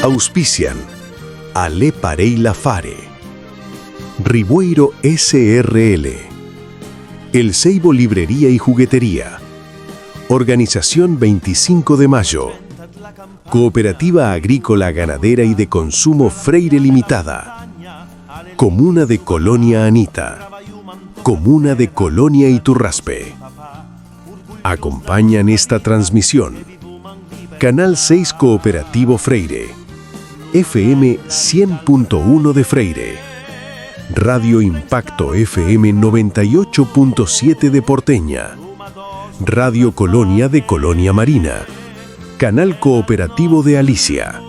Auspician Ale Pareila Fare, Ribueiro SRL, El Seibo Librería y Juguetería, Organización 25 de Mayo, Cooperativa Agrícola Ganadera y de Consumo Freire Limitada, Comuna de Colonia Anita, Comuna de Colonia Iturraspe. Acompañan esta transmisión Canal 6 Cooperativo Freire, FM 100.1 de Freire, Radio Impacto FM 98.7 de Porteña, Radio Colonia de Colonia Marina, Canal Cooperativo de Alicia.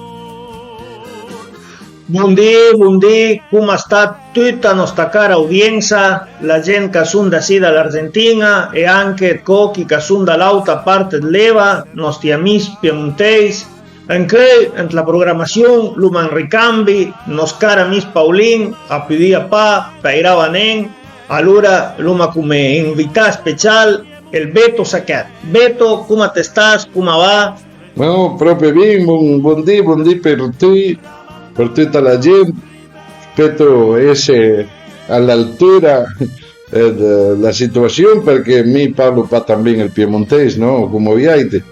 Buondì, come sta tutta la nostra cara udienza, la gente che sono da sì dall'Argentina e anche cocchi che sono dall'altra parte dell'Eva, nostri amici piemontesi, anche la programmazione, l'uman ricambi, nos cara amici Paulin, a pidia pa, peiravanen, allora l'uma come invità speciale, il Beto Sacchet. Beto, come te stas, come va? No, proprio bene, buondì per tutti. Per tutta la gente, spero essere all'altura della situazione perché mi parlo pas también il piemontese, no? Come vedete,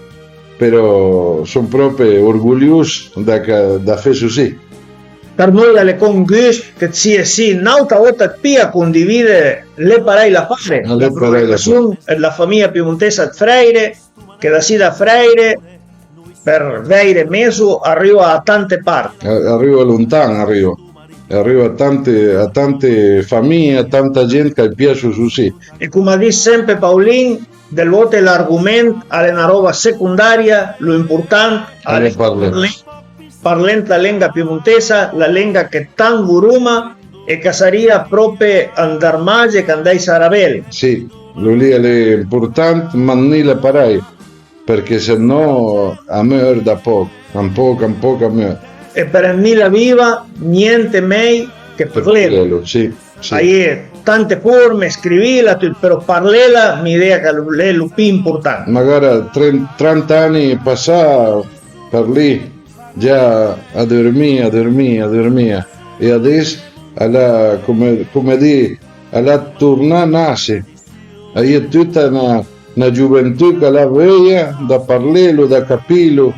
però sono proprio orgoglioso da fare così. Per noi è con gusto che sia sì, un'altra volta Pia condivide le Pareila Fare, la programmazione della famiglia piemontese Freire, che da sì da Freire per Veire Meso arriva a tante parti. Arriva lontano, arriva a tante famiglie, a tanta gente che piace così. E come dice sempre Paulin, del voto l'argomento è una roba secondaria, lo importante è parlare la lingua piemontesa, la lingua che tanto ruma e che sarebbe proprio andare male che andai sarabelli. Sì, lo lì è importante, ma non la parai. Perché se no a me da poco, un poco a me. E per la viva niente meglio che parlarla. Sì. Hai tante forme, scrivila, però parlarla mi idea che è lo più importante. Magari 30 anni passati per lì, già a dormire. E adesso, alla, come dire, alla tornare nasce. Hai è tutta una gioventù che la veglia da parlarlo, da capirlo,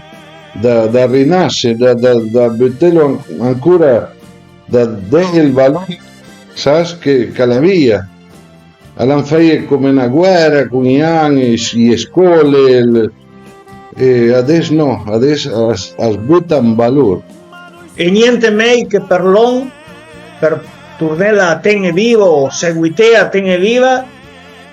da rinascere, da metterlo ancora, da dare il valore, sai che la via. Alla fai come una guerra con gli anni, le scuole, e adesso no, adesso sbutta un valore. E niente meglio che per l'on, per tornare a tenere vivo, o seguite a tenere viva,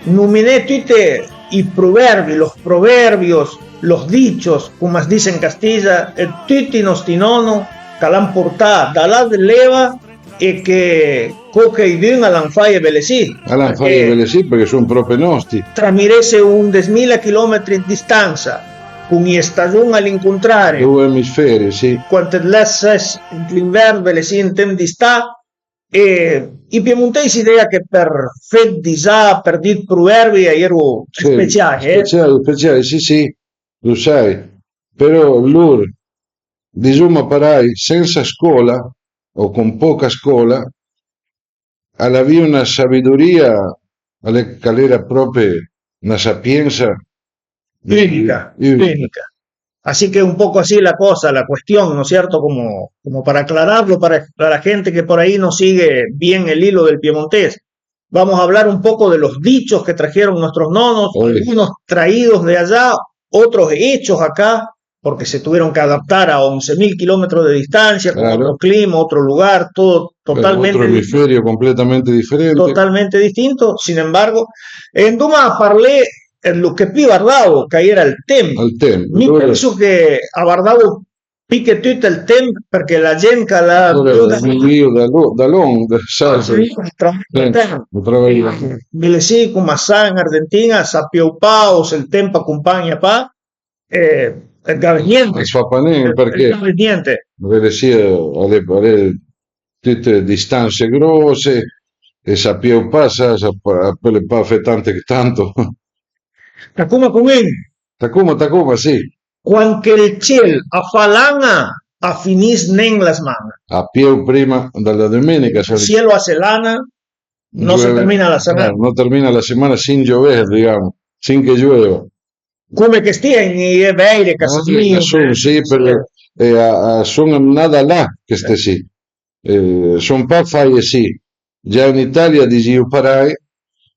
nomine tutte i proverbi, los proverbios, los dichos, como se dice en Castilla, e tutti i nostri nonno che l'hanno portato dalla leva e che coche i dun all'han fai e velesì. All'han fai e velesì perché sono proprio nostri. Tramirese 11.000 chilometri di distanza, con gli stagioni all'incontrare. Due emisferi, sì. Quanto l'essere l'inverno velesì in tempo di sta. E i piemontesi idea che per feddisà, per dir proverbi ero speciale. Speciale, sì, lo sai. Però loro, diciamo parai, senza scuola o con poca scuola, aveva una sabiduria, che era proprio una sapienza única. Así que un poco así la cosa, la cuestión, ¿no es cierto? Como para aclararlo para la gente que por ahí no sigue bien el hilo del piemontés. Vamos a hablar un poco de los dichos que trajeron nuestros nonos, algunos traídos de allá, otros hechos acá, porque se tuvieron que adaptar a 11.000 kilómetros de distancia, con otro clima, otro lugar, todo totalmente otro hemisferio completamente diferente. Totalmente distinto. Sin embargo, en Duma parlé lo che più guardavo che era il tempo. Mi penso che a guardavo più tutto il tempo perché la gente che la da long me sì come sa in Argentina sappiamo pa o se il tempo accompagna pa niente fa niente perché vede sia alle tutte distanze grosse e sappiamo pa per le pa tante che tanto Takuma Kumin. Takuma, sì. Quando il cielo affalana a finis nen las manos. a più prima della domenica. El cielo hace lana, no se llueve, termina la semana. no termina la semana sin llover, digamos, sin che llueva. Come che stia in veire, Casaglino. Sì, sono nada là che ste sì. Sono pa fai sì. Già in Italia dicevo parai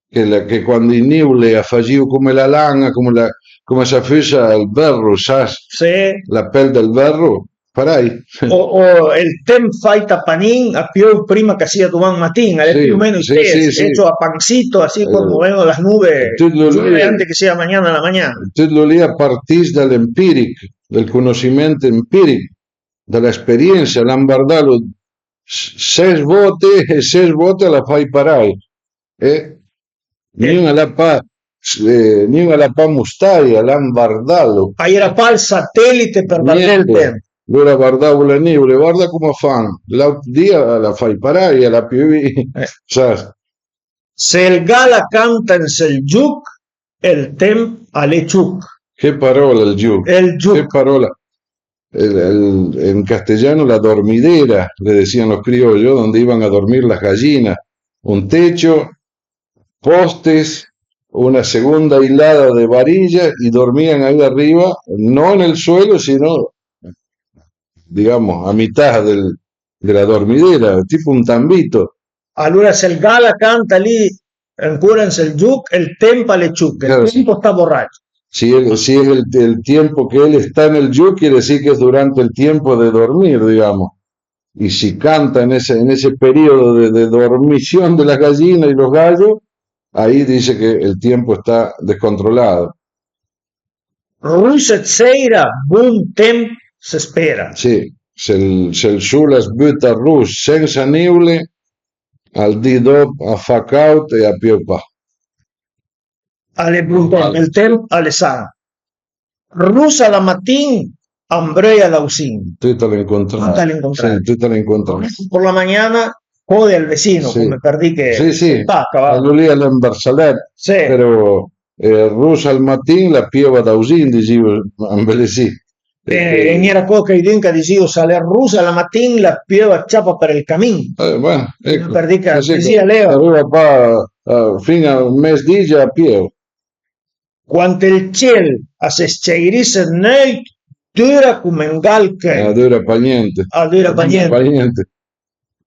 che quando in Niule facevo come la lana, come se fosse il verro, sai? Sí. La pelle del verro, parai. O el tem faita panín a più prima que hacía Dubán Matín, Sí, più o menos sí. hecho a pancito, así como vemos las nubes, llueve antes que sea mañana a la mañana. Tutto lì a partire dall'empirico, del conoscimento empirico, dall'esperienza, l'ambardalo 6 volte e 6 volte la fai parai. Niuna la pa mustaia, l'ambardalo. Ahí era pa il satellite per dare il tempo. Allora guardavo le nuvole, guarda come fanno. L'altro dia la fai parai e la piovi. Se il gala canta in Seljuk, el tem ale chuk. Che parola il giù. El juk. Che parola. En castellano la dormidera, le decían los criollos, donde iban a dormir las gallinas. Un techo, postes, una segunda hilada de varillas y dormían ahí arriba, no en el suelo, sino, digamos, a mitad de la dormidera, tipo un tambito. Allora se il gala canta lì ancora in Seljuk, el tem ale chuk, el Claro, tiempo está borracho. Si es el tiempo que él está en el yu, quiere decir que es durante el tiempo de dormir, digamos. Y si canta en ese periodo de dormición de las gallinas y los gallos, ahí dice que el tiempo está descontrolado. Ruset seira, bun tem se spera. Sí, se il sulas butta rus senza niule, al di dop a facaut e a piopa. Ale bun tem, el tem ale san. Rusa la matin, ambrea la usin. Tú te lo encontrás. Tú te lo encontrás. Sí, tú te lo encontrás. Por la mañana jode al vecino, Sí. come per dire che Sí. spacca, va. Allora lì in Barsalet, Sì. però rusa al mattino la piova da usin, dicevo, ambelesì. En era cosa che dinca dicevo, sale rusa la matin, la piova ciapa per il camin. Bueno, ecco. Per dire che Così diceva Leo, arriva qua fino al mese di già a piova. quando il cielo a se sceirisse noi, dura come un gal che Dura pa' niente. dura pa' niente. Pa' niente.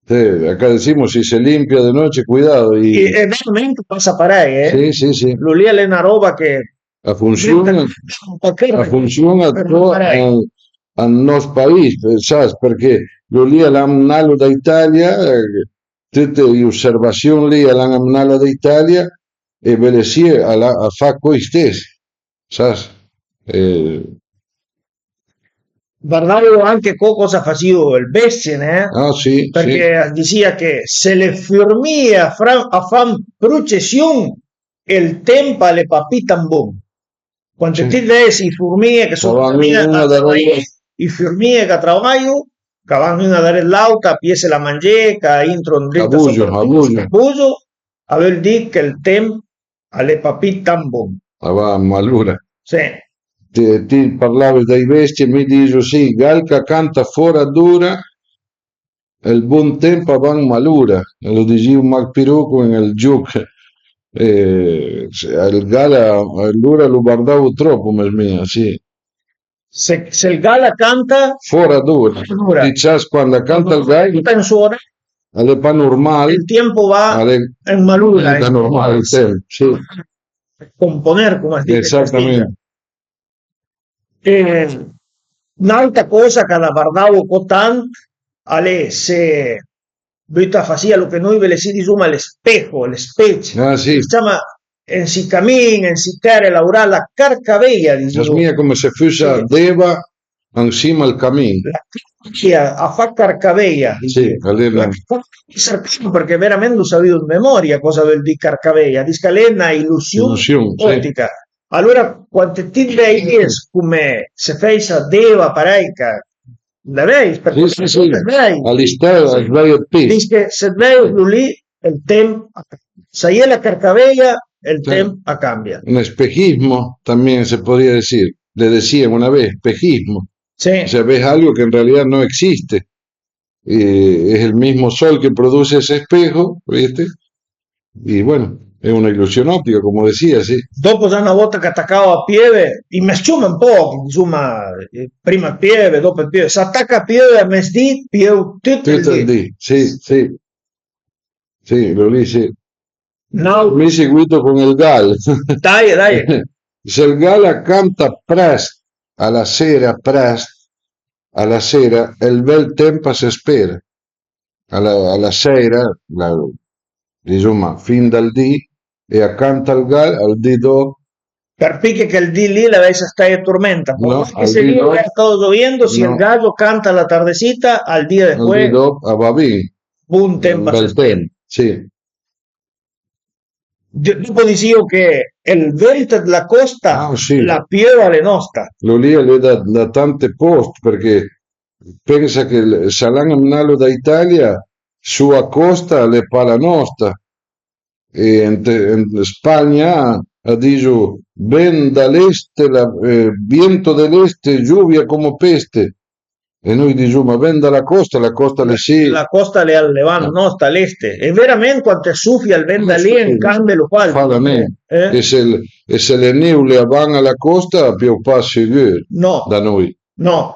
Sí, acá decimos, si se limpia de noche, cuidado. E veramente passa parai, Sí. Lo lì è una roba che Funziona al nostro paese, sai, perché lo lì all'amnalo d'Italia, tutte le osservazioni lì all'amnalo d'Italia, e ve le si a fa coi stessi, sai? guardavo anche cosa faceva il Bessine, Sì, perché diceva che se le firmie a fan processione il tempo alle papitan bom. Quando ti vedi i formiche che sono i formiche che lavorano, che vanno a dare l'auto, piese la mangeca, entro in dritto Abuso. vuol dire che il tempo alle papitan bom. Allora. Sì. Ti parlavi dai vesti e mi dici sì, Galca canta fuori dura e il buon tempo van malura, e lo dicevo Marc Piruco nel Giuc, il Gala allora lo guardavo troppo, mia, sì. Se il Gala canta fuori dura, diciamo quando canta il gallo alle pa normale, il tempo va in malura, è normale il tempo, sì. Componer, come si dice. Esattamente. Un'altra cosa che la guardavo con tanto è se Vita faccia lo che noi ve le si disuma l'espejo, le specie. Sì. Diciamo, en si cammina, en si terra, lavorare la carcavella. La mia come se fosse Deva insieme al cammino. A fa carcavella. Sì, perché veramente lo sapevo in memoria cosa vuol dire carcavella. Dice che è una illusione ottica. Sì. Allora, quando ti vedi come se fai a Deva pareica, la vedi? Sì. All'istero sbaglio P. Dice che se vedi lì, il tempo, se è la carcavella, el tempo cambia. Un espejismo, también se podría decir. Le decían una vez, espejismo. Sí. O sea, ves algo que en realidad no existe. Es el mismo sol que produce ese espejo, ¿viste? Y bueno, è una illusione ottica, come decía, sì. Dopo già una volta che attaccavo a pieve, in mesciume un po', insomma, prima il pieve, dopo il pieve. Si attacca a pieve a mesdì, pieve tutto il Tutto il dì. dì, sì, sì, sì, lo lì sì. No, Mi seguito con il Gal. dai, dai. Se il Gal canta presto, alla sera, il bel tempo si spera. Alla sera, insomma, fin dal dì, e accanto al Gal, al dì dopo, Per pique che il dì lì la veis stai a tormenta. Por no, más que al ese dì día hubiera dopo, estado lloviendo, si el no, gallo canta la tardecita, al día al dì después, dopo, a Babì, boom, un tempo si bel spera. tempo, sì. Dopo dicevo che il vento della costa, Ah, sì. la pieve alle nostra. Lo lì è da tante post, perché pensa che il Salam da Italia, sua costa le pa la nostra. E in Spagna ha detto, ven dall'est, viento dell'est, lluvia come peste. E noi diciamo, ma ven dalla costa, la costa le sì. La costa le allevano nostra all'este. E veramente quando soffia il vento lì, in cambio lo fa. Fa la neve. E se le nuvole vanno alla costa, più passi No, da noi. no.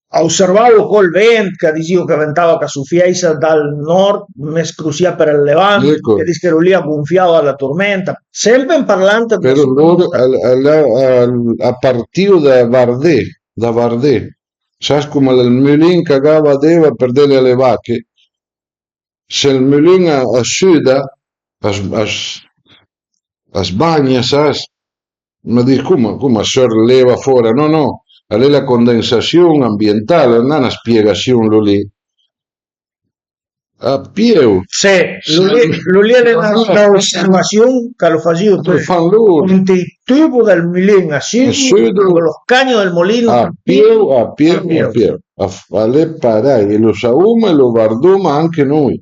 Osservavo col vento che dicevo che ventava che soffiasse dal nord, mes crucia per il levante, Ecco. che dice che lì gonfiava la tormenta. Sempre in parlante Però loro a partire da Vardè, sai come il mulin cagava deva per delle alle vacche, se il mulin a sud, a Spagna, sai, ma dici come leva fuori? No, no, è la condensazione ambientale, non è una spiegazione lì. A più. Sì, lo lì è un'osservazione che lo facevo Lo fanno loro. con il tubo del mulino a sud, con lo scagno del molino A più. A le parai, e lo sauma e lo guardiamo anche noi.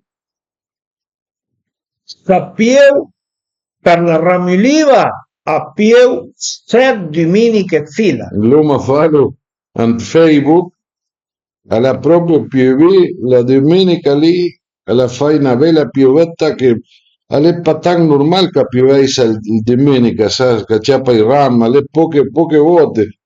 Sappieu per la Ramiliva a più 7 domeniche fila. L'uomo farlo a Facebook, alla proprio piovì la domenica lì, alla fai una bella piovetta che alle patan normale che piovesse il domenica, sa, che c'è poi il ram, alle poche volte.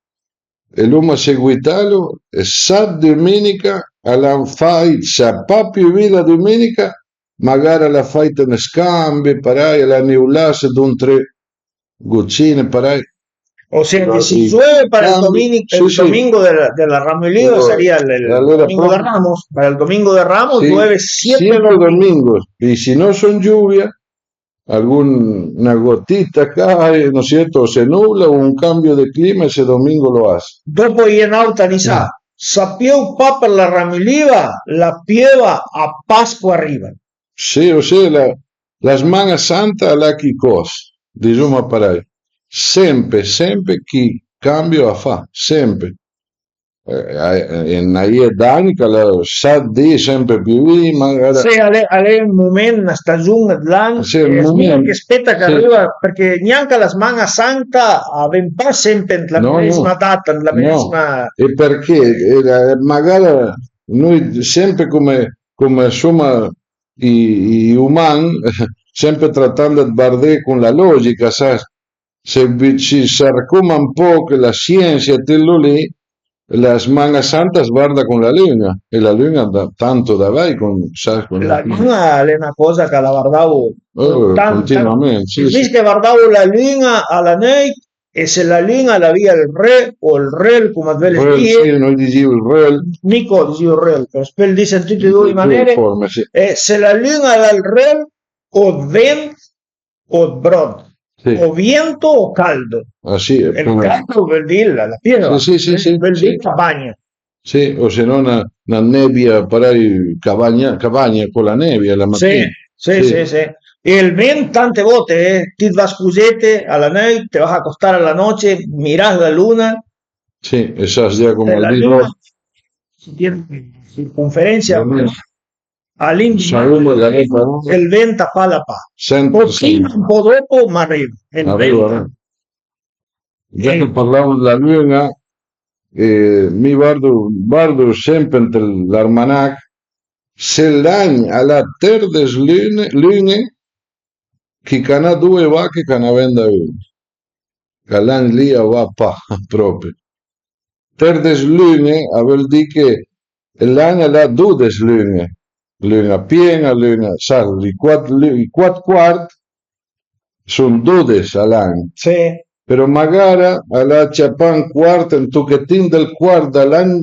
E l'uomo ha seguitato e sa domenica alla fai, se pa piovì la domenica, magari la fai te ne scambi, parai, alla neulasse d'un tre goccine, parai. O sea que si Y llueve para el cambio, domingo, sí, domingo de la Ramiliva Pero, sería el allora domingo de proprio- Ramos. Para el domingo de Ramos sí, llueve 7 siempre domingos. domingos. Y si no son lluvias, alguna gotita cae, ¿no es cierto? O se nubla o un cambio de clima, ese domingo lo hace. Dopo in auta di sa, sappiamo pa per la Ramiliva, la pieva a Pasqua arriva. Sí, o sea, las mangas santas la chi cos, diciamo parai. Sempre chi cambio a fa, sempre. In è d'anni che la sa di sempre più lì, magari. Se è un momento, una stagione dell'anno, Sì, il è momento. che aspetta che Sì. arriva, perché neanche la Semana Santa aveva pas sempre la No, medesima no. data, la No, medesima... e perché magari noi sempre come insomma i umani, sempre trattando di guardare con la logica, sa? Se ci si raccomanda un po' che la scienza è quello lì, la Semana Santa si guarda con la luna, e la luna da tanto da vai con, sa, con La luna è una cosa che la guardavo continuamente. Sì, Dice sì. che guardavo la luna alla notte e se la luna la via il re o il re come delle Sì, noi diciamo il re, Nico diceva il re, per spel di sentite di due maniere forme, sì. e se la luna era il re o vento o brod Sì. o viento o caldo. Ah, sì, Il caldo vuol dire la piena, Sì, vuol sì. dire bagna. Sì, o se no una nebbia, parai, cavagna con la nebbia la mattina. Sì. E il vento tante volte ti va scusete alla notte, te vas a acostar a la noche, miras la luna, Sì, e sa già come la il luna dirlo. tiene circunferencia Salumo la neve, il vento fa la pa. sempre, Un po' dopo ma arriva. Il Arriva, vento. già che parlavamo della luna, mi guardo sempre l'almanac, se l'any alla terdes lune, chi canà due vacche canà venda una. Che l'any lì va pa, proprio. Terdes lune, vuol dire che l'any alla dudes lune. Luna piena, luna, sai, i quattro quarti sono 12 all'anno. Sì. Però magari alla c'è un quarto, un tocchettino del quarto all'anno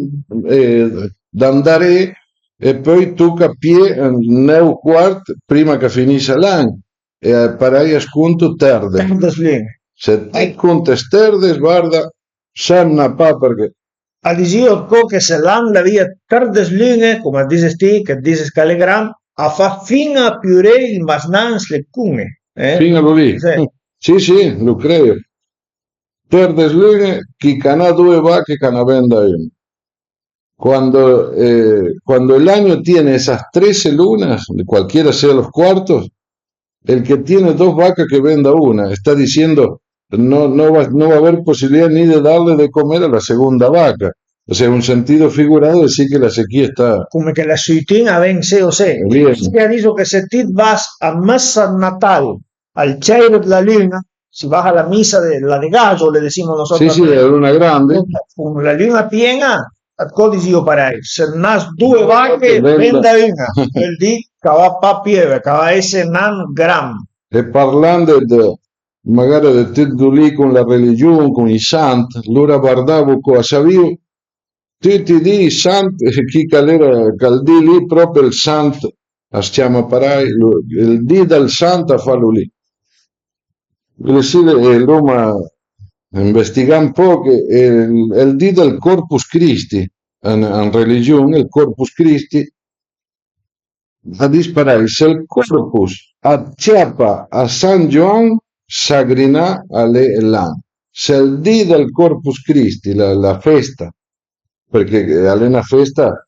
d'andare e poi tu capi un quarto prima che finisce l'anno e parai a sconto terde. Terdes lune. Se ti conti terde, guarda, sanno pa perché. Adisio co che se l'anda via terdes lune, come dices ti, che dices Calegram, a fa fina piure il masnans le cune. Fino lì. Sì. Sì, lo credo. Terdes lune, chi canà due va, che canà venda uno. Cuando el año tiene esas 13 lunas, cualquiera sea los cuartos, el que tiene dos vacas que venda una. Está diciendo, no va a haber posibilidad ni de darle de comer a la segunda vaca. O sea, un sentido figurado decir que la sequía está... Come che la suitina vence o se. Bien. Si ha dicho que se ti vas a messa natal, al cielo de la luna, si vas a la misa de la de gallo, le decimos nosotros. Sí, de luna grande. Con la luna piena, a codicio para él. Se nas due vacche, venda una. El di che va pa pieve, che va esse nan gram. E parlando magari di tutto lì con la religione, con i santi, allora guardavo cosa sapevo, tutti i santi, chi calera caldì lì proprio il santo, stiamo a parlare, il dì del santo a farlo lì. Roma investiga un po' che il dì del Corpus Christi, in religione, il Corpus Christi, a disparare, se il Corpus acciappa a San Gioan, sagrina alle l'anno. Se il dì del Corpus Christi, la festa, perché è una festa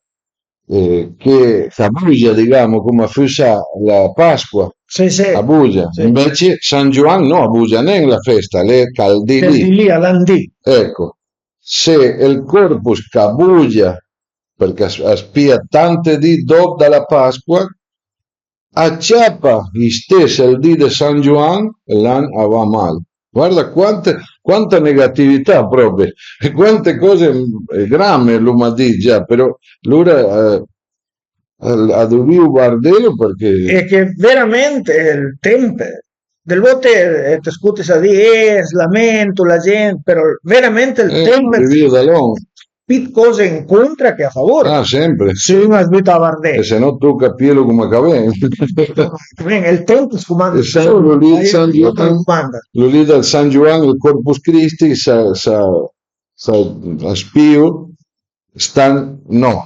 che Abuja, diciamo, come fosse la Pasqua, Sì, sì. Abuja. Sì. Invece San Gioan no, Abuja non è la festa, le caldi Del di lì all'andì. Ecco, se il Corpus che Abuja, perché spia tante di dopo dalla Pasqua, acciappa gli stessi il dì di San Gioan, l'anno va male. Guarda quanta negatività proprio, e quante cose gramme l'uomo già, però l'ora ha dovuto guardarlo perché... E che veramente il tempo, delle volte ti scuti a dire, slamento la gente, però veramente il tempo più cose incontra che a favore. Ah, sempre. Se uno sbita a guardare. E se no tu capielo come caven. Il tempo scomanda. Lo lì del San Giovanni, il Corpus Christi, sa spio, stan, no,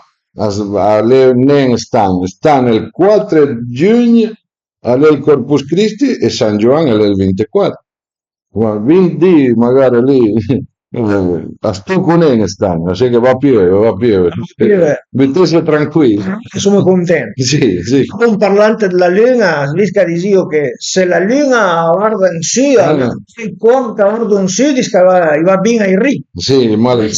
stan il 4 giugno al Corpus Christi e San Giovanni è il 24. Ma 20 magari lì a sto con stanno, sai che va più, mettesse tranquillo. Sono contento. Sì, sì. Un parlante della luna, risca di dire che se la luna guarda in su, il conto guarda in su, va bene ai ricchi. Sì, male il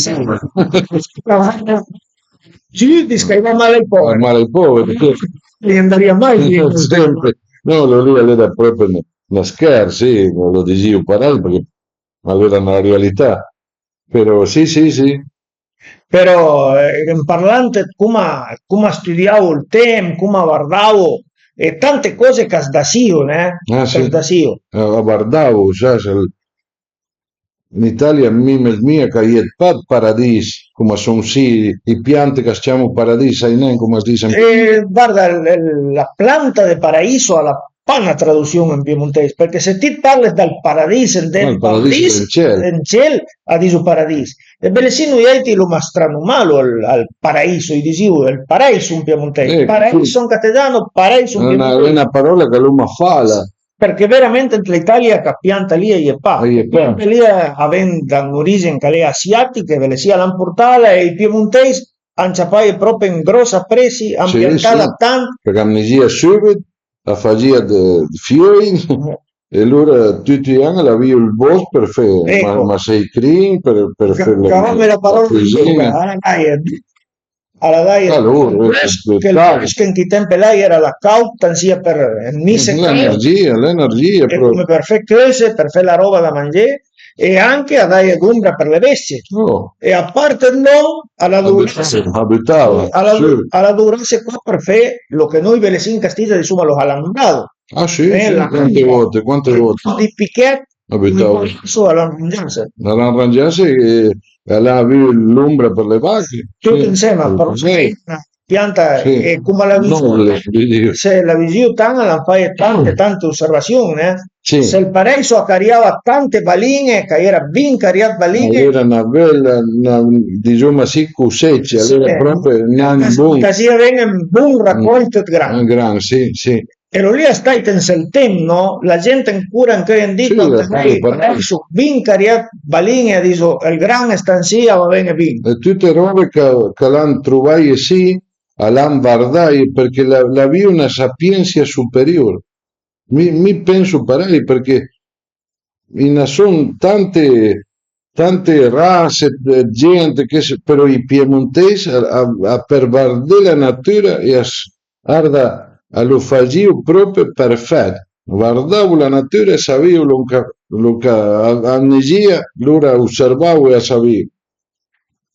Giù, va male ai poveri. Male ai poveri. Non andaria mai bene. Sempre. No, lo lì era proprio una scherzo, sì, lo dicevo parlare perché allora è una realtà. Però sì. Però in parlante come studiavo il tema, come guardavo e tante cose che sdasio, sì. Sdasio. Guardavo, sai, in Italia mia che è pat paradis, come sono sì, i piante che stiamo paradis, sai neanche come si dice. Guarda, la planta de paraíso alla pana traduzione in piemontese, perché se ti parli dal paradiso, del paradiso in cielo, a diso paradiso. E belessino ieti lo mastrano malo al paraíso, diciamo, il paraíso in piemontese. Paraíso in catalano, paraíso in piemontese. È una parola che l'uomo fa. Perché veramente l'Italia che pianta lì e pa. Perché lì avendo un'origine che è asiatica, ve le sia l'importata e i piemontesi hanno proprio in grossa presi, ambientata tanto. Perché amnesia subito, la fagia di fiori e allora tutti gli anni la via il boss per fare, Ecco. ma sei clean per fare Cavame la parola di cucina. alla dai Allora, che il fresco in che tempo lei era la cauta sia per mise l'energia e proprio. come per fare cose, per fare la roba da mangiare e anche a dare ombra per le bestie. Oh, E a parte no, abitava, sì. alla durarsi qua per fare lo che noi ve le in Castiglia diciamo lo alambrado. Ah sì, sì, La quante volte di Piquet abitavo. su all'arrangiarsi. All'arrangiarsi e là avevi l'ombra per le vacche. Tutto Sì. insieme, però Sì, una pianta sì. e come la Nobile, visione, vi dico. se la visione la fai tante osservazioni, Sì. se il pareso accariava tante baline, che era ben cariato baline, Era una bella, diciamo così, coseccia, era proprio un buon, così viene un buon raccolto grande. gran, sì, sì. E lo lì stai nel tempo, la gente ancora anche in Sì, dito, la fanno parlare. ben cariato baline, dico, il gran stanzia va bene ben. E tutte robe che l'hanno trovato sì, l'hanno guardato perché la vi una sapienza superiore. Mi penso parare perché sono tante razze, gente che però i piemontesi per guardare la natura e lo faccio proprio perfetto. Guardavo la natura e sapevo lo che annesia, allora osservavo e sapevo.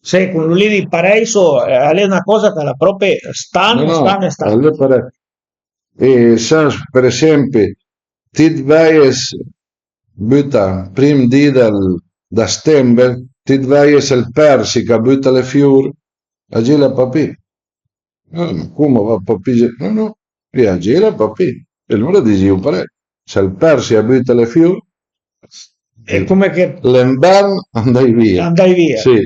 Se con lì di Pareso è una cosa che la propria stanno. Allora per esempio, ti vai butta prima da stember, ti vai il persica, butta le fiori, a la papì. Come va papì? No, a la papì. E allora dicevo, pare, se il persica butta le fiori, è come che l'inverno andai via. Sì.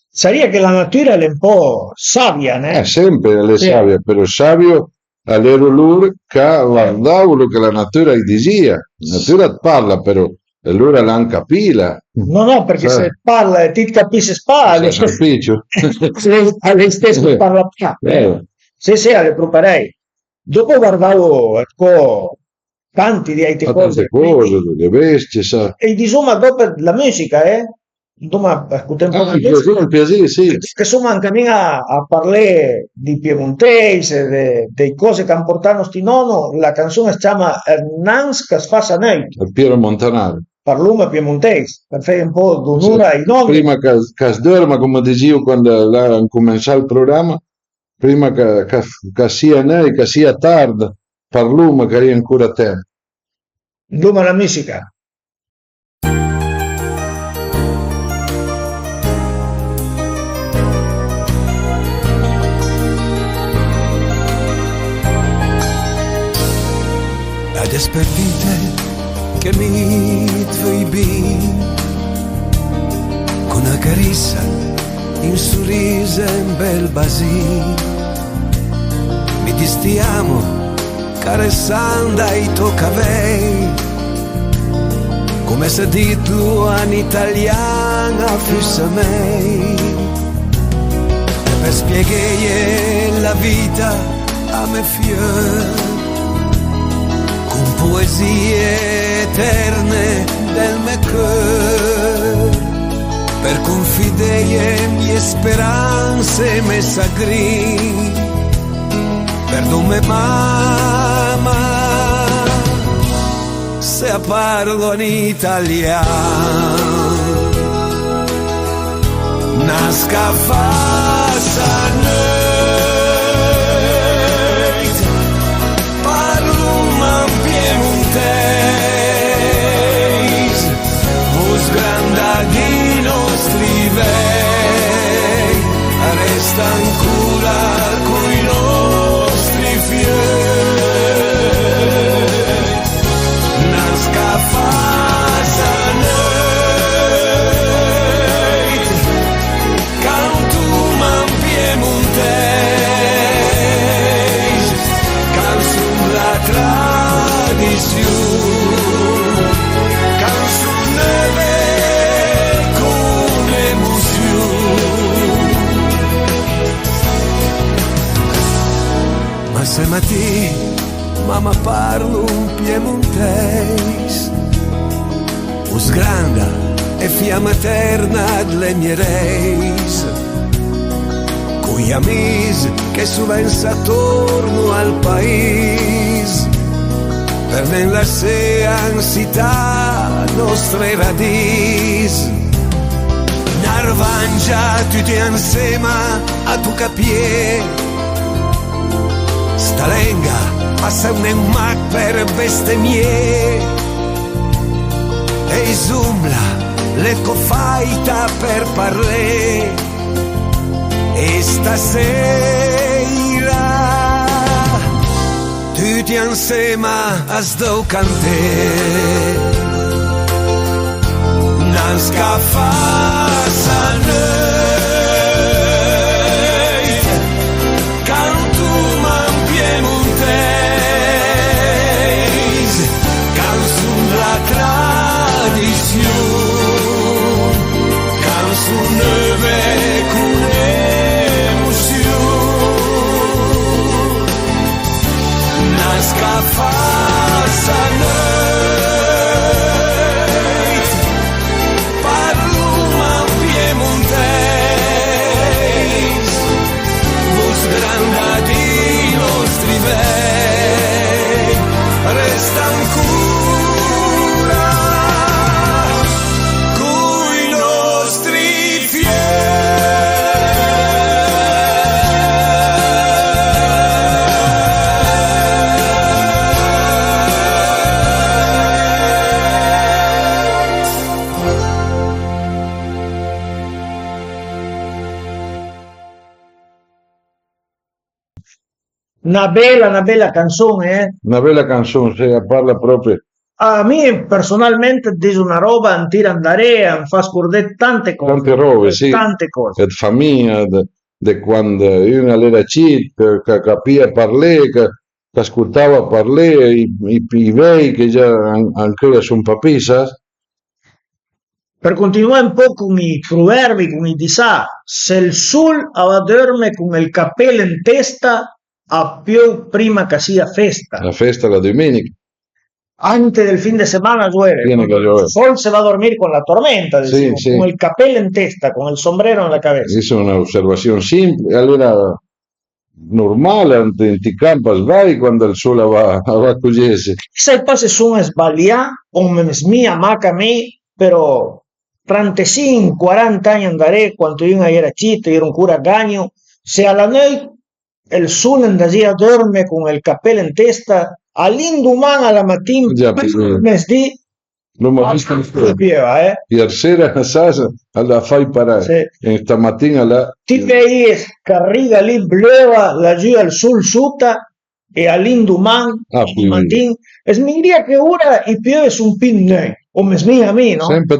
Sarebbe che la natura è un po' savia, né? Sempre le savie, però savio all'ero loro che guardavo lo che la natura diceva. La natura parla, però, e allora l'hanno capita. No, perché se parla e ti capisce spale, alle stesse parla più. Sì, alle properei. Dopo guardavo ecco, tanti di altre cose. Le bestie, sa. E insomma, dopo la musica, insomma, il piacere, sì. Che insomma anche a parlare di piemontese, delle cose che hanno portato sti nonno, la canzone si chiama Nans che sfassa noi. Piero Montanaro. Parlume piemontese, per fare un po' d'onore ai nonni. Prima che si dorma, come dicevo quando hanno cominciato il programma, prima che sia noi, che sia tardi, parlume che è ancora tempo. Doma la musica. La desperdite che mi tvoi bin con una carissa in sorriso e un bel basin mi distiamo caressando i tuoi capelli come se di tu in italiana fosse me e per spiegare la vita a me fior con poesie eterne del mio cuore per confidare le mie speranze messe a gris perdonami mamma se parlo in italiano nasca fassa di nostri vei resta ancora coi nostri fiori nasca fasa noi cantuman piemontese canzun la tradizione se mati mamma parlo un piemontese, us granda e fiamma eterna delle mie reis, coi amici che suvenza attorno al paese, per nella se ansità nostre radici. Narvangia tutti insieme a tu capie, sta lenga passa un mac per veste mie, e isumla le cofaita per parlè, e stasera tutti insieme a sto cantè. Non scaffa noi, cantuman piemontese, canzun la tradizione, canzun neve con emozione. Non scaffa noi, resta ancora coi nostri Una bella canzone, eh? Una bella canzone, parla proprio. A me personalmente dice una roba, non tira andare, mi fa scordare tante cose. Tante robe, sì. Tante cose. E famiglia, di quando io era città, che capiva parlare, che ascoltava parlare, i vei che già ancora sono papi, sai? Per continuare un po' con i proverbi, con i disà, se il sol dorme con il cappello in testa, a più prima che sia festa. La festa la domenica. Antes del fin de semana llueve. Tiene que llover. El sol se va a dormir con la tormenta, Sí, decimos, sí. con el capello en testa, con el sombrero en la cabeza. Questa è un'osservazione semplice, allora normale, in ti campo vai quando il sole va a cogliersi. Se pase son sbagliar, o me mia maca me, pero 35, 40 años andaré, cuando yo era chito, era un cura gaño, se a la noche el sol andazia dorme con el capello en testa, all'indomani alla mattina, Già, mesdì, non mi ha visto pieva, ieri sera a Sasa la fai parare Sì. e stamattina la ti veis che arriva lì, bleva, laggiù al sul suta, e all'indomani, quindi. mattina, e smiria che ora i piove sono più noi, o mesmia a me, no? sempre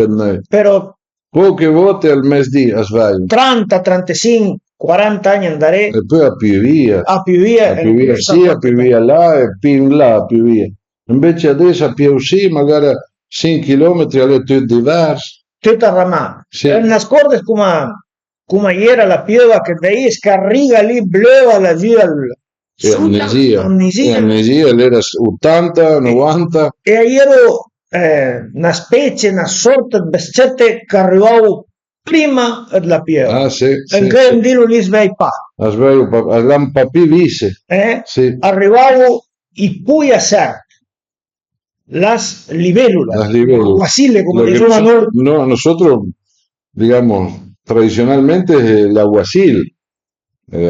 noi Però poche volte al mese a sbaglio 30, 35, 40 anni andare e poi a più via a più via, sì, a più via là e più in là a più via, invece adesso a più sì magari 5 km alle tue diverse tutta ramata. Sì. Una scorda come ieri la piova che veis che arriva lì, bleva, laggiù al e amnesia l'era 80, 90 e ieri una specie, una sorta di bestiette che arrivava prima della piova. sì, E sì, che sì. non li svei pa. a sbaglio a lampa più visse sì. Arrivavo i pui a ser, las libélulas, Las libélulas. guasile, como Lo que dicen a nosotros, no, nosotros, digamos, tradicionalmente es el aguacil.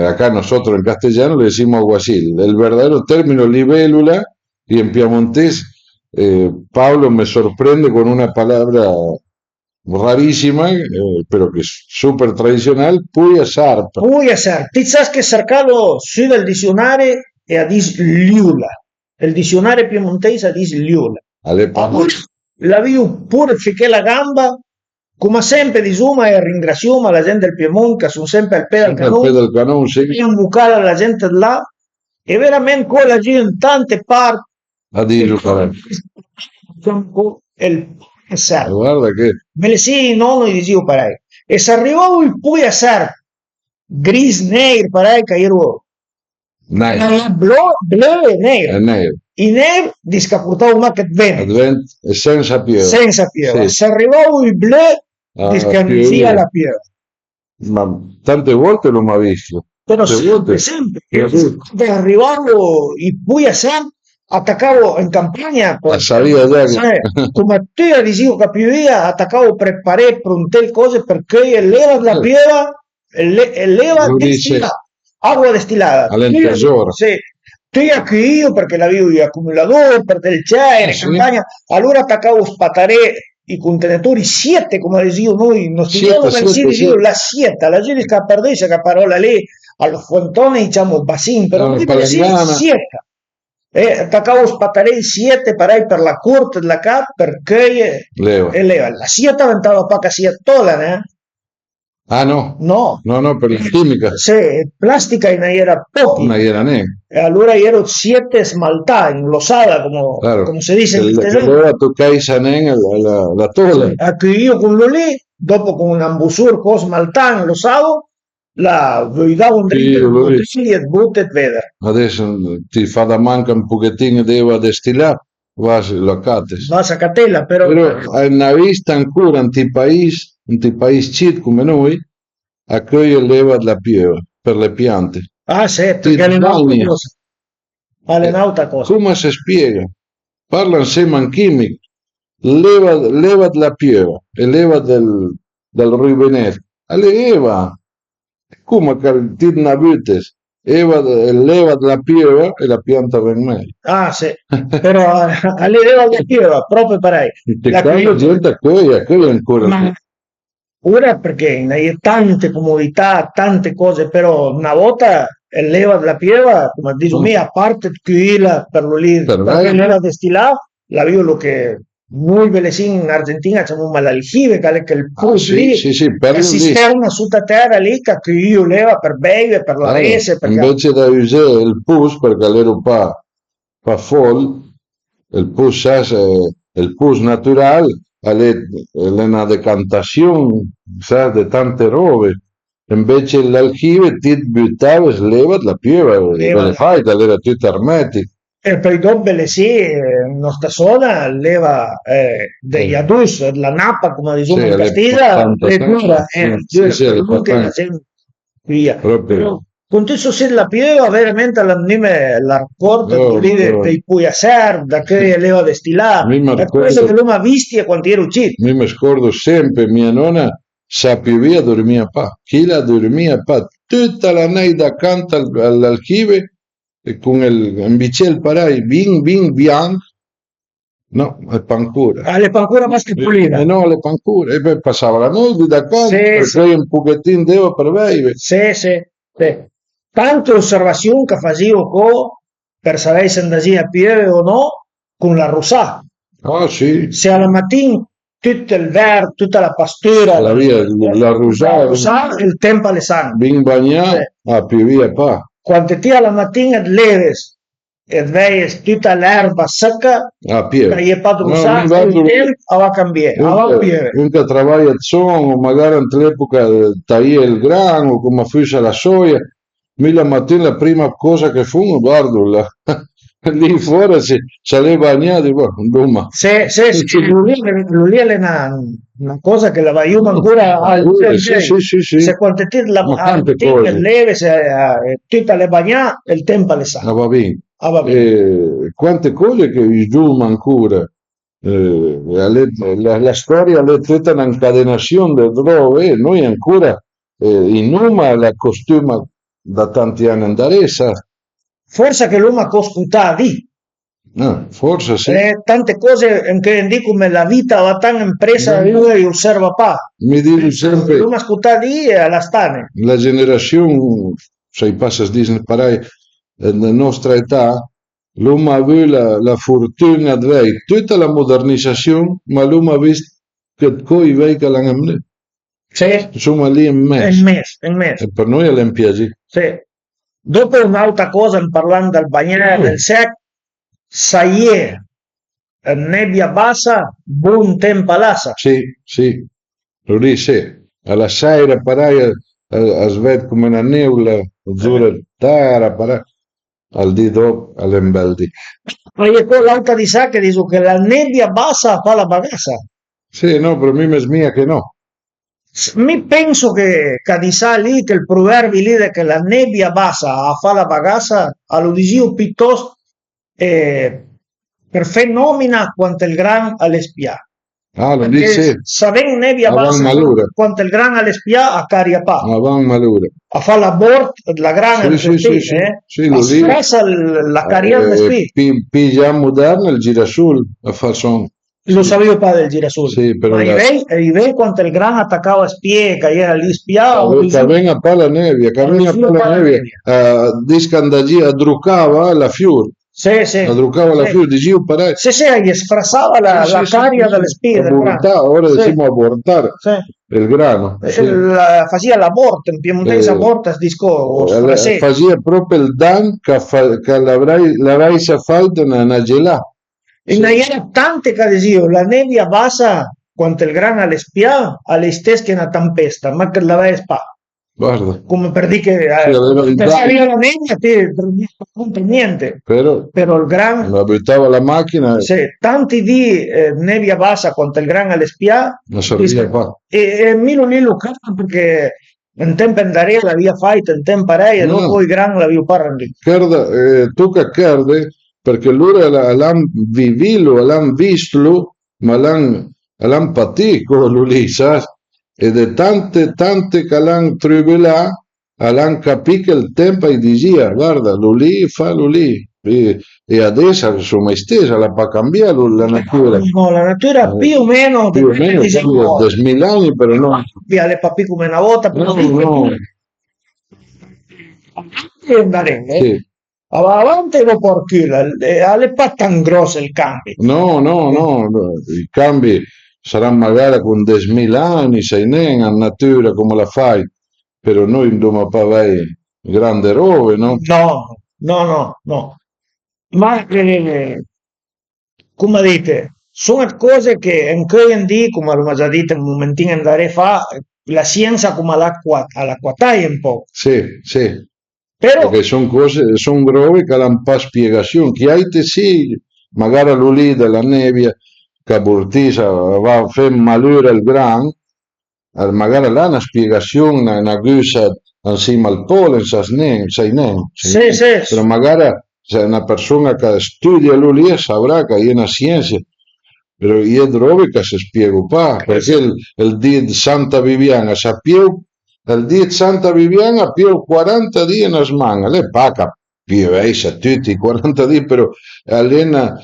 Acá nosotros en castellano le decimos aguacil. El verdadero término libélula, y en piemontés, Pablo me sorprende con una palabra rarísima, pero que es súper tradicional, puya sarpa. Pui a ser. Ti sai che cercalo su del dizionario e a dis liula. Il dizionario piemontese a dis liula. La viu pure finché la gamba, come sempre disuma e ringraziamo la gente del Piemonte che sono sempre al pedo del Sempre al pedo del canone, sì. e un bucare alla gente là e veramente quella gente in tante parti A dirlo, il ser. guarda che Me le sì, non dicevo parei. E se arrivavo il pui a ser gris nero parei che ero Nee, Blu e è nero. nero. I neri di scaportavo ma che bene, Advent è senza piede. senza pieva. Sì. Se arrivavo il blu, di scansia la pieva. Ma tante volte l'ho mai visto. Però Tante sempre, volte. sempre. Sì. Quando arrivavo in Puglia sempre, attaccavo in campagna, La salita già sai, come te dicevo che pioveva, attaccavo per parere pronte cose perché leva la pieva, leva Lo dice destillata, acqua destillata. all'entesora. Sì. Te anche io perché l'avevo gli accumulatori per del c'era in Sì. campagna, allora attaccavo spatare i contenitori siete come dicevo noi, non stiamo Siete. la siete, la gente che perdesse che parola lì al frontone diciamo basin, però noi per Palangana. siete. E attaccavo spatare siete parei per la corte della cap perché Leva. la siete diventava poca siettola, eh? Ah no? No. No, per la chimica. Se plastica in era pochi. Una era negra. E allora ero siete smaltà, enlosada, Claro. como se dice en Che leva tu caisa la tola. Aquí io con lo lì, dopo con un ambusur con smaltà enlosado, la davo un dritto Sì, lo bottigli e buttet vedere. Adesso ti fa da manca un pochettino di eva destillata, lo cates. Va a catella, però Però una vista ancora in ti paesi cit come noi, a cui leva la pieva per le piante. ah sì, perché Ti alle sbagli. cosa. Alle nauta cosa. Come si spiega? Parla insieme in chimica, leva la pieva e leva del rubinet. Alle eva, come che ti nabutes, leva la pieva e la pianta ven meglio. Ah sì, però alle leva la pieva, proprio parei. Ti cambia gente a quello ancora. Ma ora perché hai tante comodità, tante cose, però una volta leva della pieva, come dico me, a parte che per lo lì, Per perché me- leva destilata, la vivo lo che noi velesin in Argentina abbiamo l'aljibe, che il pus lì, sì, per la lì. cisterna sotto terra lì, che io leva per bere, per la rese, perché Invece da usare il pus, perché l'ero pa fall, il pus natural, è una decantazione, sa, di tante robe. Invece l'aljibe ti buttava e leva la pieva, Leva le fai, era tutto ermetico. e poi dopo le sì, in nostra zona leva degli adus, la nappa, come diciamo Sì, in alle Castiglia, le 80, dura, sì, alle perché 80. la gente via. Proprio. Però, con questo se la pieva, veramente l'anime la rapporta No, lì no. dei pui a serv, da che leva destilata, Mi è ricordo- quello che l'uomo ha visti e quanti era ucciso. Io mi scordo sempre, mia nonna sapeva dormire pa, chi la dormia pa, tutta la notte accanto all'alchive e con il bicchiere parai, vin bianco, no, è pancura. Alle pancura basta pulita. No, le pancure, e poi passava la notte da accanto, Sì, perché sì. un pochettino devo per vivere. Sì, sì, sì. Tante osservazioni che facevo per sapere se andavi a pieve o no con la rosà. Ah sì, Se alla mattina tutto il verde, tutta la pastura, la via, la rosata, il tempo alle sangue. ben bagnato, più via pa. Quando ti alla mattina leves e vedi tutta l'erba secca, Pieve. che gli è fatto No, usare, mi vado- il tempo va a cambiare, va a pieve. Anche lavora il sonno, magari all'epoca tagliare il grano, come fosse la soia. Mi la mattina la prima cosa che fu, guardo, lì fuori si saleva bagnato, insomma. Se lui lì è una cosa che la va io ancora al Sì. se quando ti la Ma tante mattina cose. leve se tutta le bagnà il tempo le sa. Ah, va bene. Ah, va bene. Quante cose che vi giuro ancora. La storia è tutta un'incadenazione di droghe e noi ancora in Numa la costuma da tanti anni andare, sa. Forse che l'uomo ha coscutato di Forse sì. tante cose che dico come la vita va tan impresa lui osserva pa. Mi dico sempre, L'uomo ha ascoltato di e alla stane. la generazione, se passa a dire parai, nella nostra età, l'uomo ha avuto la fortuna di avere tutta la modernizzazione, ma l'uomo ha visto che coi vei che l'hanno Sì, insomma lì in il mezzo. mese. E per noi è l'impiaci. Sì. Dopo un'altra cosa, parlando del bagnare del sec, sai nebbia bassa, buon tempo all'assa. Sì, lo dice. Alla sera parai a sved come una neula, azzurra terra, parai. al di dopo all'embeldi. Ma io con l'auta di sa che dico che la nebbia bassa fa la bagassa. Sì, no, per me è mia che no. Mi penso che di sa lì, che il proverbio lì che la nebbia bassa fa la bagassa, all'udisio piuttosto per fenomena quanto il gran alle spia. Ah, lo Perché dice se ven nebbia Avan bassa Malura. quanto il gran alle spia a caria pa. Avan Malura. A fa la bord, la grana Sì, sì, sì, sì, sì, a lo lì. stressa la carriera de spi. Piglia moderna il girasul a far son. Lo Sì, sapevo pa del girasol. sì, però Ma i vei quanto il gran attaccava a spie, che era lì spiava, che venga pa la nevia, che venga pa la nevia, discandagia addrucava la fiur, Sì, sì, addrucava la sì. fiur, dicevo parai. Sì, sì, gli sfrassava Sì, la sì, sì, caria sì, dalle sì. spie del grano. Abortare, ora Sì, decimo abortare sì. il grano, sì. Faceva la borta, in piemontese a Eh, borta si dice o sfrassè. Faceva proprio il dan che l'avrai fatto una gelà. In Sì, era tante cadesio, la nebbia bassa quanto il grano alle spia, alle stesse che una tempesta, ma che la vai spa. guarda, Come per dire che sì, aveva il per dan, salire la nebbia te non conta niente, però però il grano, abitava la macchina e se tanti di nebbia bassa quanto il grano alle spia, non serviva qua. e Milo lì lo capita perché in tempo andare la via fight, in tempo arei, e dopo No, i grano la via parlando. Kerda, tu che cerde, perché loro l'hanno vivito, l'hanno visto, ma l'hanno patito lì, sai? Ed è tante che l'hanno tribulato, l'hanno capito che il tempo è di gira, guarda, lì fa lì. E adesso sono estesa, la fa cambiare la natura. No, la natura più o meno Più o dipende meno di cambia cosa. 10.000 anni, però no. Via le papi come una volta, però No, no, andare, sì. avanti lo porchi, alle patte grosse il cambio. No, no, no, no, i cambi saranno magari con 10.000 anni, sei ne, a natura come la fai, però noi non dobbiamo avere grande robe, no? No, no, no, no. Ma come dite, sono cose che anche oggi, come l'ho già detto un momentino andare fa, la scienza come all'acquatai un po'. Sì, sì, Però perché sono cose, sono robe che hanno un po' spiegazione. Chi hai te sì, magari lì della nebbia, che Burtisa va a fare malura il gran, magari là una spiegazione, una guisa insieme al pollen, sai ne, sì, sì, però magari se una persona che studia lì saprà che è una scienza, però io trovo che si spiega qua, perché il dì di Santa Viviana sappiamo, il dì di Santa Viviana più 40 giorni in settimana, lei paga più, sa tutti i 40 giorni, però allena,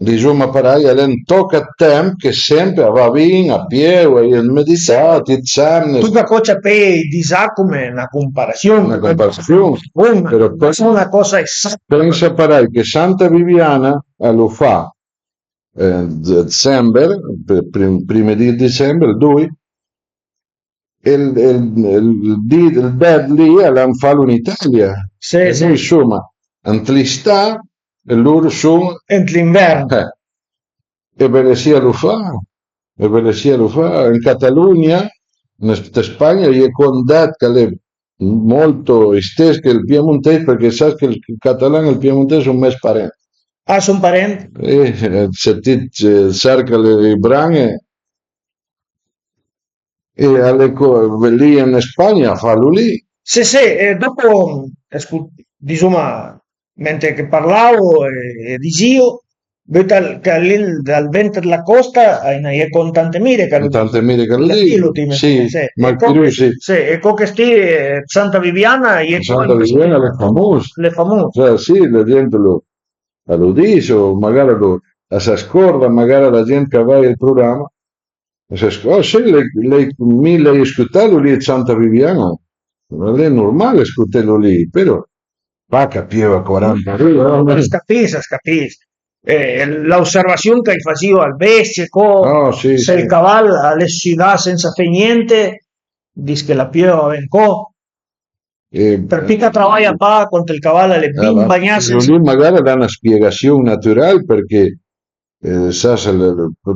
diciamo parai, allena tocca tempo che sempre va bene a piedi, e meditati, esamine, tutta cosa per disacome una una comparazione, comparazione, però poi è una cosa esatta. pensa parai che Santa Viviana lo fa dicembre, primi di dicembre, 2, il dead lì l'hanno fatto in Italia. Sì, E sì, noi insomma, antlistà e loro sono entro l'inverno. e Venezia lo fa, in Catalogna, in Spagna, gli è condato che è molto esteso che il piemontese, perché sai che il catalano e il piemontese sono messi parenti. Ah, sono parenti? Se ti cerca le brane e lì in Spagna fallo lì. Sì, sì, e dopo, insomma, mentre che parlavo di zio, vedo che lì dal vento della costa è con tante mire che lo Tante mire che la lì, piloti, sì, sì. ma E anche lui sì, sì, e che sti Santa Viviana è Santa Viviana è famoso, le famose. cioè sì, la gente lo dice, o magari si scorda, magari la gente che va al programma, si scorda, oh, sì, lei ascoltato lì a Santa Viviana, non è normale ascoltarlo lì, però va a capire 40 euro. Capisci. L'osservazione che facevo al bestie, No, sì, se sì. il cavallo si dà senza fare niente, dice che la piova venco. Per pica travaglia pa quanto il cavallo le bin bagnate Lì magari dà una spiegazione naturale perché Saps,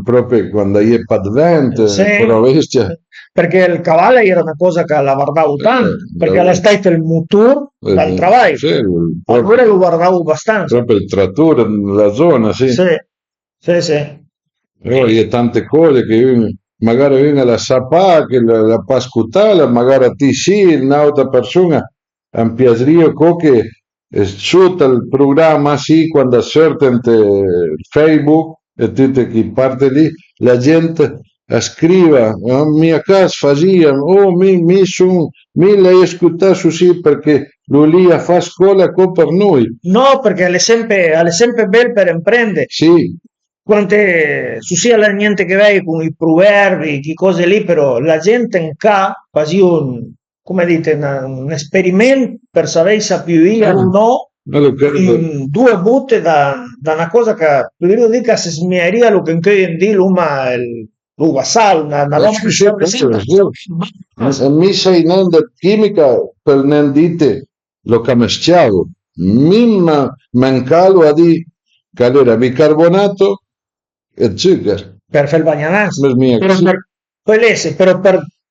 proprio quando è padvente, Sì, però bestia, perché il cavallo era una cosa che la guardavo tanto, perché era stato il motor dal travaglio, sì, allora lo guardavo abbastanza. proprio il trattore nella zona, sì. Sì, sì, sì. Però hi ha tante cose che magari uno la sa pa, che la pa ascoltare, magari a te sì, un'altra persona mi piaceria che sotto il programma sì, quando sortono Facebook e tutte che parte lì, la gente scriva, a mia casa faccia, oh mi l'hai ascoltato sì perché lui lì a fa scuola per noi. No, perché è sempre bello per imprendere. Sì, Quante, su sia la niente che vedi con i proverbi, che cose lì, però la gente in ca faceva come dite, un esperimento per sapere se più o no quello che in due butte da una cosa che, io dico, si smiaria lo che in di l'uma l'uva sal, una roba che sì, serve sempre. mi sei nella chimica per non dite lo camestiavo. Mi mancalo a di che era bicarbonato e zucchero. Per fare il bagnanas. Per mia Però sì. poi lei, però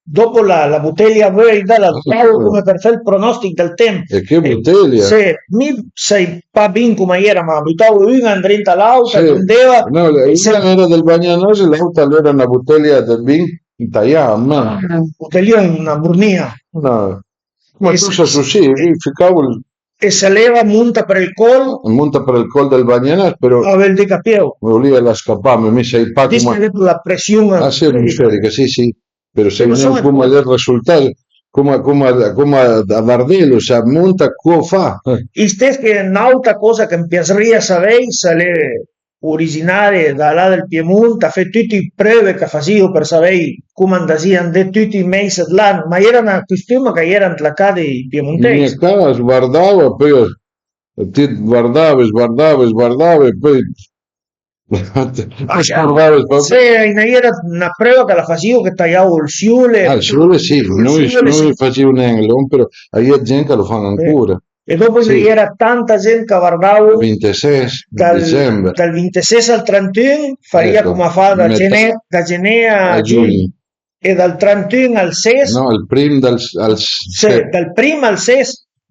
dopo la bottiglia verde la trovo come per fare il pronostico del tempo. E che bottiglia? Se mi sei pa bin come era, ma buttavo una andrenta all'auto, Sì. prendeva No, e se una era del Bagnanos e l'altra era una bottiglia del vin italiano. bottiglia in una burnia. No. Ma E tu se, sai sì, io ficcavo e se leva munta per il collo, monta per il col del Bagnanas, però a vel di capio. lì la scappava, mi sei pa Dice come... la pressione Ah, sì, atmosferica, sì, sì, però se non so non come il risultato, come a Vardello, se monta, come fa? Istes che un'altra cosa che mi piacerebbe sapere se le originarie da là del Piemonte, ha fatto tutte le prove che facevo per sapere come andavano tutti i mesi dell'anno, ma era una questione che erano la casa dei In mia piemontesi. casa guardava, poi ti guardava e poi scordava Se era una prova che la facevo che tagliavo il Ah, fiule, sole sì, il fiule noi facevamo un anglone, però hay gente che lo fanno ancora. e dopo Sì, era tanta gente che guardavo 26 dicembre, dal 26 al 31 faria ecco, come fa metà da Genè a a giugno giugno. e dal 31 al 6 No, il primo dal primo al 6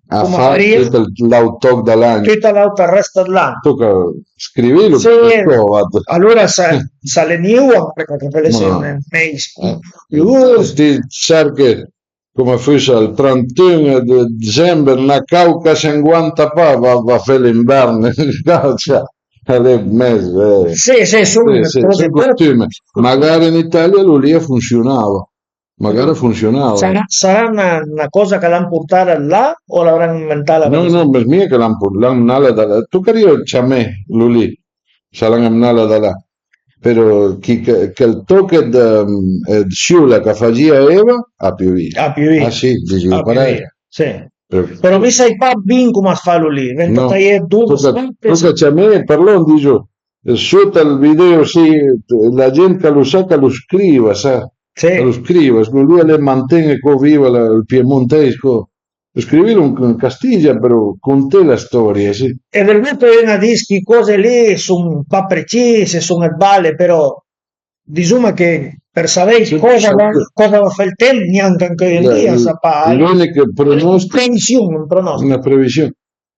a come fare faria tutto l'autog dall'anno. tutta l'altra resto dell'anno. Tu che scrivilo, Sì, trovato. allora sa le new perché quelle sono No. mails. Ti cerchi come fosse il 31 di dicembre, una cauca 50 pa, va a fare l'inverno, cioè, è mese, Sì, sì, sono sì, sì, cose sono costume. Magari in Italia lui lì funzionava, magari funzionava. sarà una cosa che l'hanno portata là o l'avranno inventata No, no, per me che l'hanno nala da là. Tu che io c'è me, lui lì, se l'hanno nala da là. Però che il tocco di sciula che faceva Eva, ha più via. a più Ah sì, dici, a più parai. sì. Però mi sai pa bin come fa lì, No, 22 tocca c'è me, per lo dico, sotto il video sì, la gente che lo sa che lo scriva, sa, che lo sì. scriva, lui le mantiene viva il piemontesco, scrivilo in Castiglia, però con te la storia, sì. E veramente una dischi cose lì sono un po' precise, sono balle, però insomma che per sapere Sì, cosa va a fare il tempo, neanche anche in dia sa pa. l'unica pronostica, Previsione, un pronostico. una previsione.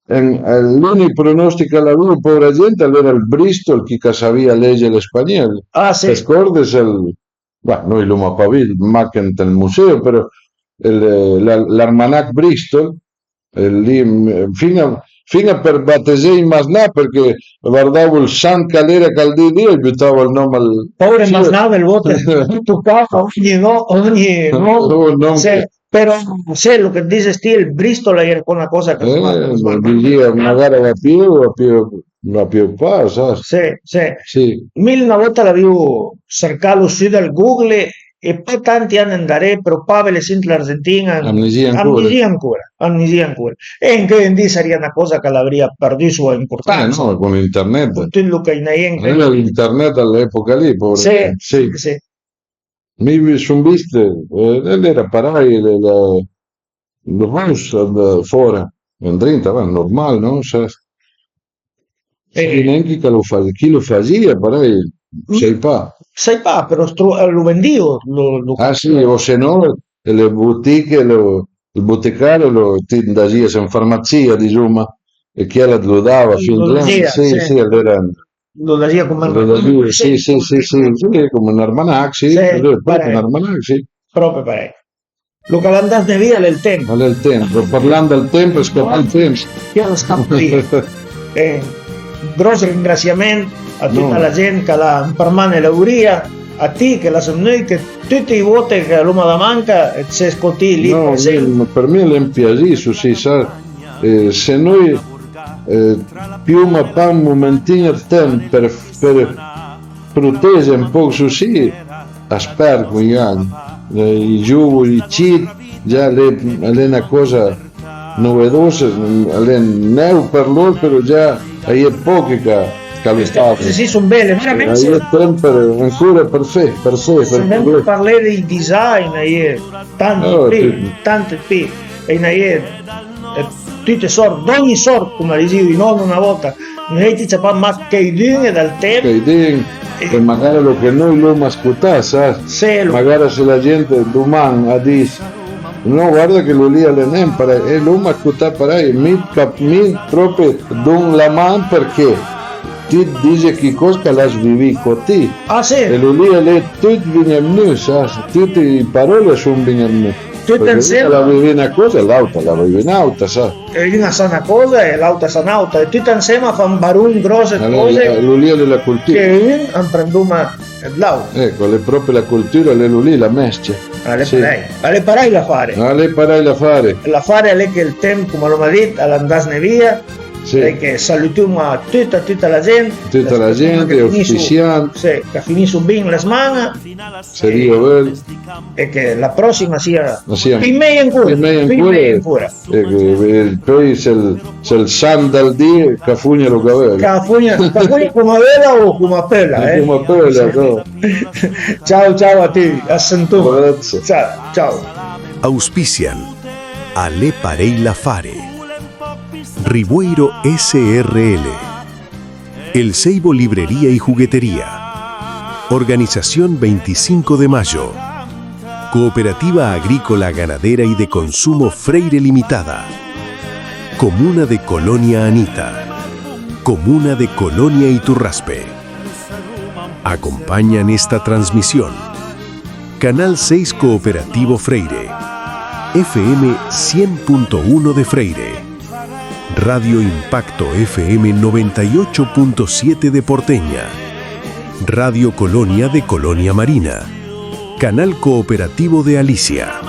L'unico pronostica la loro povera gente era il Bristol che sapeva leggere spagnolo. Ah sì, Ricordi se noi lo abbiamo visto, ma che nel museo, però l'Armanac Bristol, lì, fino a per battezzare in Masnà, perché guardavo il San Calera Caldini e buttavo il nome al... povere masnave il voto tutto qua, ogni no, Oh, non che... però se lo che dice Steve, il Bristol è una cosa che Diria, magari va più qua, sa? sì, sì. Sì, Mille una volta l'avevo cercato su dal Google e poi tanti anni andare, però Pavel essendo l'Argentina, amnesia ancora. amnesia ancora. E anche in lì sarebbe una cosa che l'avrebbe perduto sua importanza. No, con internet. Con tutto che Era l'internet all'epoca lì, sì, sì. sì. Mi sono viste, era parai, il russo fuori, in 30, va, normale, no? E neanche che chi lo faceva, però sai pa. Sai pa, però lo vendivo. Ah sì, o se no, le boutique, il boticario ti andava in farmacia, diciamo, e chi lo dava fin Lo là. diceva, Sì, sì. allora. Lo diceva come Sì, sì, sì, sì, sì, come un almanacco, sì, Sì, proprio un pare. almanacco, sì. Proprio parecchio. Lo calendaste via del tempo. Qual è il tempo? Parlando del tempo, scappa il tempo. Io lo scappo via. Un grosso ringraziamento a tutta No. la gente che la permane l'auria, a te che la noi che tutte le volte che l'uomo da manca c'è scotti lì No, presente. per me è un piacere, sì, sa, se noi più ma pa un momentino di tempo per proteggere un po' su sì, aspetta quegli anni. I giovani, i CID, già è una cosa novedosa, è nuovo per loro, però già è pochi che lo fanno. Sì, sono belle, È veramente. tempo ancora perfetto, Se vengo a parlare di design, tante P, e tutte sorte, d'ogni sorte, come dicevi, non una volta, non ti c'è pas ma che i due dal tempo. E magari lo che noi l'abbiamo ascoltato, sa? Magari se la gente domani ha detto no, guarda che lo lì all'empara e l'abbiamo ascoltato per mi proprio don la mano perché ti dice che cosa l'ha vivi con te. Ah sì? E lo lì è tutto viene sa? Tutte le parole sono viene Tutte insieme. La vivi una cosa e l'altra la vivi un'altra, sa? E una sa una cosa e l'altra sa un'altra, e tutte insieme fanno barun grosse cose L'ulia della cultura. che uno hanno preso l'altro. Ecco, è proprio la cultura, l'ulia, la mescia. Alle parai la fare. Le parai la fare. La fare è che il tempo, come l'ho detto, all'andarsene via. Sì. E che salutiamo a tutta la gente. Tutta la gente, ufficianti. Sì, che finisce bene la settimana. Seria bello. E che la prossima sia in meglio ancora. E poi se il sandal di Cafugna lo cavella. Cafugna come vela o come pella? Come pella, no. Ciao a te, a sentire. Grazie. Ciao. Auspician Ale Pareila Fare, Ribueiro SRL, El Seibo Librería y Juguetería, Organización 25 de Mayo, Cooperativa Agrícola Ganadera y de Consumo Freire Limitada, Comuna de Colonia Anita, Comuna de Colonia Iturraspe. Acompañan esta transmisión Canal 6 Cooperativo Freire, FM 100.1 de Freire, Radio Impacto FM 98.7 de Porteña, Radio Colonia de Colonia Marina, Canal Cooperativo de Alicia.